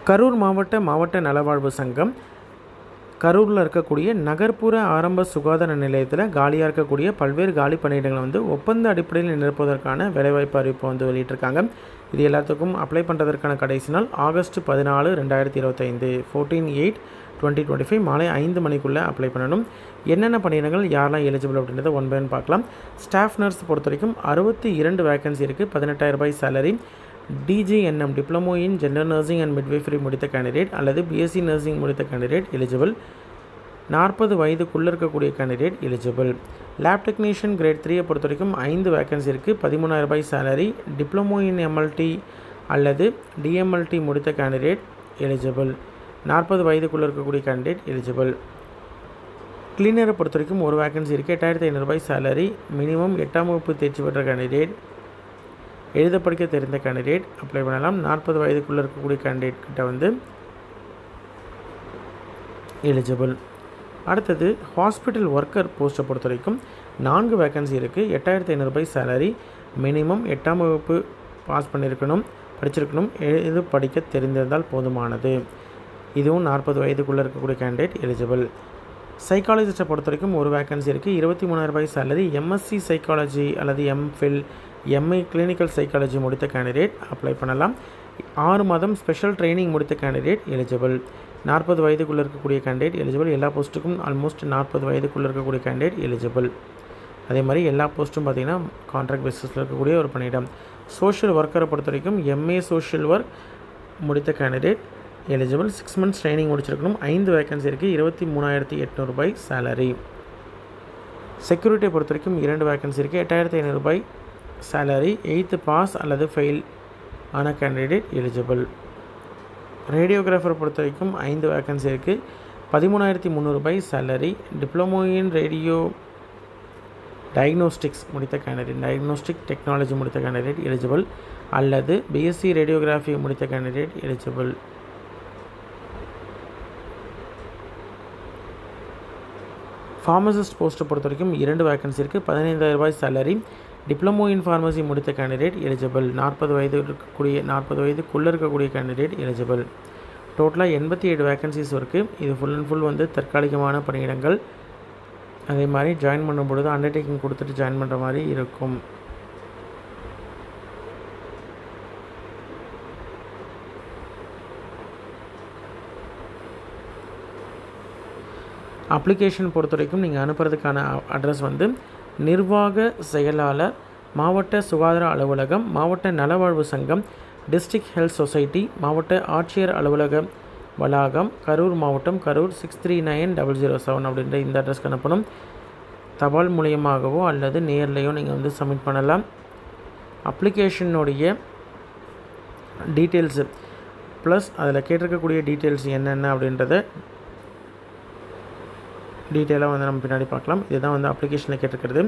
கரூர் மாவட்ட நலவாழ்வு சங்கம் கரூரில் இருக்கக்கூடிய நகர்ப்புற ஆரம்ப சுகாதார நிலையத்தில் காலியாக இருக்கக்கூடிய பல்வேறு காலி பணியிடங்களை வந்து ஒப்பந்த அடிப்படையில் நிரப்புவதற்கான வேலைவாய்ப்பு அறிவிப்பை வந்து வெளியிட்டிருக்காங்க. இது எல்லாத்துக்கும் அப்ளை பண்ணுறதற்கான கடைசி நாள் ஆகஸ்ட் 14, 2025 14/8/2025 மாலை 5 மணிக்குள்ளே அப்ளை பண்ணணும். என்னென்ன பணியிடங்கள் யாரெல்லாம் எலிஜிபிள் அப்படின்றத ஒன் பை ஒன் பார்க்கலாம். ஸ்டாஃப் நர்ஸ் பொறுத்த வரைக்கும் 62 வேகன்சி இருக்குது. 18,000 ரூபாய் salary. DGNM diploma in general nursing and midwifery முடித்த கேண்டிடேட் அல்லது BSc நர்சிங் முடித்த கேண்டிடேட் எலிஜிபிள். 40 வயதுக்குள்ளே இருக்கக்கூடிய candidate eligible. Lab technician grade 3 பொறுத்த வரைக்கும் 5 வேகன்சி இருக்குது. 13,000 ரூபாய் சேலரி. டிப்ளமோ இன் MLT அல்லது DMLT முடித்த கேண்டிடேட் எலிஜிபிள். 40 வயதுக்குள்ளே இருக்கக்கூடிய கேண்டிடேட் எலிஜிபிள். கிளீனரை பொறுத்த வரைக்கும் ஒரு வேகன்சி இருக்குது. 8,500 ரூபாய் சேலரி. மினிமம் 8ஆம் வகுப்பு தேர்ச்சி பெற்ற கேண்டிடேட், எழுத படிக்க தெரிந்த கேண்டிடேட் அப்ளை பண்ணலாம். 40 வயதுக்குள்ளே இருக்கக்கூடிய கேண்டிடேட் கிட்ட வந்து எலிஜிபிள். அடுத்தது ஹாஸ்பிட்டல் ஒர்க்கர் போஸ்ட்டை பொறுத்த வரைக்கும் 4 வேகன்சி இருக்குது. 8,500 ரூபாய் சேலரி. மினிமம் 8ஆம் வகுப்பு பாஸ் படிச்சிருக்கணும். எழுத படிக்க தெரிந்திருந்தால் போதுமானது. இதுவும் 40 வயதுக்குள்ளே இருக்கக்கூடிய கேண்டிடேட் எலிஜிபிள். சைக்காலஜிஸ்ட்டை பொறுத்த வரைக்கும் ஒரு வேகன்சி இருக்குது. 23,000 ரூபாய் சேலரி. MSc சைக்காலஜி அல்லது MPhil MA கிளினிக்கல் சைக்காலஜி முடித்த கேண்டிடேட் அப்ளை பண்ணலாம். 6 மாதம் ஸ்பெஷல் ட்ரைனிங் முடித்த கேண்டிடேட் எலிஜிபிள். 40 வயதுக்குள்ளே இருக்கக்கூடிய கேண்டிடேட் எலிஜிபிள். எல்லா போஸ்ட்டுக்கும் ஆல்மோஸ்ட் 40 வயதுக்குள்ளே இருக்கக்கூடிய கேண்டிடேட் எலிஜிபிள். அதே மாதிரி எல்லா போஸ்ட்டும் பார்த்திங்கன்னா கான்ட்ராக்ட் பேசிஸில் இருக்கக்கூடிய ஒரு பணியிடம். சோஷியல் ஒர்க்கரை பொறுத்த வரைக்கும் MA சோஷியல் ஒர்க் முடித்த கேண்டிடேட் எலிஜிபிள். 6 months ட்ரைனிங் முடிச்சிருக்கணும். 5 வேகன்சி இருக்குது. 23,800 ரூபாய் சேலரி. செக்யூரிட்டியை பொறுத்த வரைக்கும் 2 வேகன்சி இருக்குது. 8,500 ரூபாய் சேலரி. 8th பாஸ் அல்லது ஃபெயில் ஆன கேண்டிடேட் எலிஜிபிள். ரேடியோகிராஃபரை பொறுத்த வரைக்கும் 5 வேகன்சி இருக்குது. 13,300 ரூபாய் salary. Diploma in radio diagnostics முடித்த கேண்டிடேட், டயக்னோஸ்டிக் டெக்னாலஜி முடித்த கேண்டிடேட் எலிஜிபிள் அல்லது BSc ரேடியோகிராஃபி முடித்த கேண்டிடேட் எலிஜிபிள். ஃபார்மசிஸ்ட் போஸ்ட்டை பொறுத்த வரைக்கும் 2 வேகன்சி இருக்குது. 15,000 ரூபாய் சேலரி. டிப்ளமோ இன் ஃபார்மசி முடித்த கேண்டிடேட் எலிஜிபிள். 40 வயதுக்குள்ளே இருக்கக்கூடிய கேண்டிடேட் எலிஜிபிள். டோட்டலாக 87 வேகன்சிஸ் இருக்குது. இது ஃபுல் அண்ட் ஃபுல் வந்து தற்காலிகமான பணியிடங்கள். அதே மாதிரி ஜாயின் பண்ணும்பொழுது அண்டர்டேக்கிங் கொடுத்துட்டு ஜாயின் பண்ணுற மாதிரி இருக்கும். அப்ளிகேஷன் பொறுத்த வரைக்கும் நீங்கள் அனுப்புறதுக்கான அட்ரஸ் வந்து நிர்வாக செயலாளர், மாவட்ட சுகாதார அலுவலகம், மாவட்ட நலவாழ்வு சங்கம், டிஸ்ட்ரிக்ட் ஹெல்த் சொசைட்டி, மாவட்ட ஆட்சியர் அலுவலக வளாகம், கரூர் மாவட்டம், கரூர் 639007 அப்படின்ற இந்த அட்ரஸ்க்கு அனுப்பணும். தபால் மூலியமாகவோ அல்லது நேர்லையோ நீங்கள் வந்து சப்மிட் பண்ணலாம். அப்ளிகேஷனுடைய டீட்டெயில்ஸு ப்ளஸ் அதில் கேட்டிருக்கக்கூடிய டீட்டெயில்ஸ் என்னென்ன அப்படின்றத டீட்டெயிலாக வந்து நம்ம பின்னாடி பார்க்கலாம். இதுதான் வந்து அப்ளிகேஷனில் கேட்டிருக்கிறது.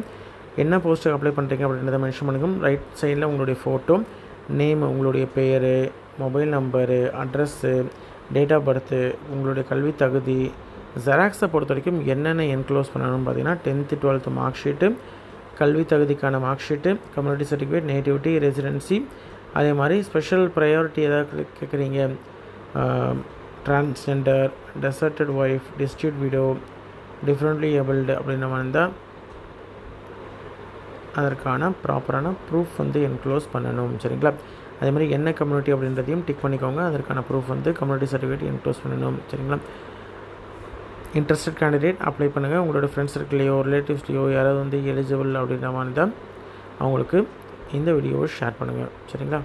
என்ன போஸ்ட்டுக்கு அப்ளை பண்ணுறீங்க அப்படின்றத மென்ஷன் பண்ணுங்க. ரைட் சைடில் உங்களுடைய ஃபோட்டோ, நேம், உங்களுடைய பேர், mobile number, address, date of birth, உங்களுடைய கல்வி தகுதி. ஜெராக்ஸை பொறுத்த வரைக்கும் என்னென்ன என்க்ளோஸ் பண்ணணும்னு பார்த்தீங்கன்னா 10th 12th மார்க் ஷீட்டு, கல்வி தகுதிக்கான mark sheet, community certificate, nativity, residency. அதே மாதிரி ஸ்பெஷல் ப்ரையாரிட்டி ஏதாவது கேட்குறீங்க, transgender, deserted wife, district widow, differently abled அப்படின்ற மாதிரி இருந்தால் அதற்கான ப்ராப்பரான ப்ரூஃப் வந்து என்க்ளோஸ் பண்ணணும். சரிங்களா? அதே மாதிரி என்ன கம்யூனிட்டி அப்படின்றதையும் டிக் பண்ணிக்கோங்க. அதற்கான ப்ரூஃப் வந்து கம்யூனிட்டி சர்டிஃபிகேட் என்க்ளோஸ் பண்ணணும். சரிங்களா? இன்ட்ரெஸ்டட் கேண்டிடேட் அப்ளை பண்ணுங்கள். உங்களோட ஃப்ரெண்ட்ஸ் சர்க்கிளையோ ரிலேட்டிவ்ஸ்லையோ யாராவது வந்து எலிஜிபிள் அப்படின்ற மாதிரி தான் அவங்களுக்கு இந்த வீடியோவை ஷேர் பண்ணுங்கள். சரிங்களா?